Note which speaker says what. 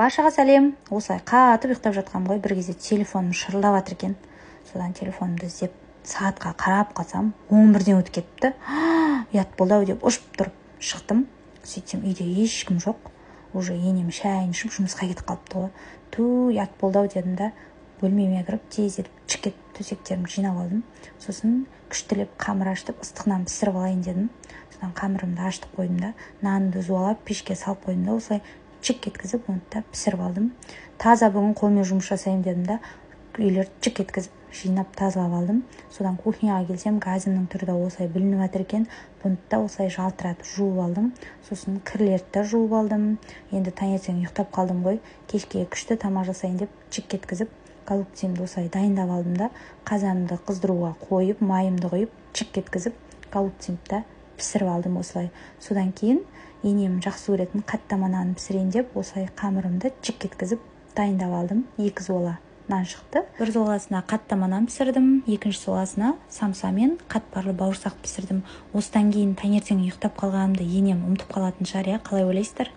Speaker 1: Баршаға сәлем. Осылай қатып ұйықтап жатқам ғой, бір кезде телефоным шырылдап жатыр екен. Содан телефонымды іздеп сағатқа қарап қалсам 11-ден өтіп кетіпті. Ұят болды ау деп ұшып тұрып шықтым. Сөйтсем үйде ешкім жоқ. Уже енем шайын ішіп жұмысқа кетіп қалыпты ғой. Ұят болды ау дедім да бөлмеме кіріп тездетіп чекет төсектерімді жинап алдым. Сосын күштілеп қамыр ашытып ыстық нан пісіріп алайын дедім. Содан қамырымды ашытып қойдым да нанды зуалап пешке салып қойдым да осылай чек еткізіп оны да пісіріп алдым. Таза бүгін қолмен жұмыс жасаймын дедім да үйлерді чек еткізіп жинап тазалап алдым. Содан кухняға келсем, газымның түрі де осылай білініп жатыр екен. Бұны да осылай жалтыратып жуып алдым. Сосын кірлерді де жуып алдым. Енді таңертең ұйықтап қалдым ғой. Кешке күшті тамақ жасайын деп чек еткізіп голубцемді осылай дайындап алдым да қазанымды қыздыруға қойып, майымды құйып, чек еткізіп голубцемді пісіріп алдым осылай. Содан кейін енем жақсы көретін қаттама нан пісірейін деп осылай қамырымды чек еткізіп дайындап алдым. 2 зуала нан шықты. Бір зуаласына қаттама нан пісірдім, екінші зуаласына самса мен қатпарлы бауырсақ пісірдім. Осыдан кейін таңертең ұйықтап қалғанымды енем ұмытып қалатын шығар, қалай ойлайсыздар?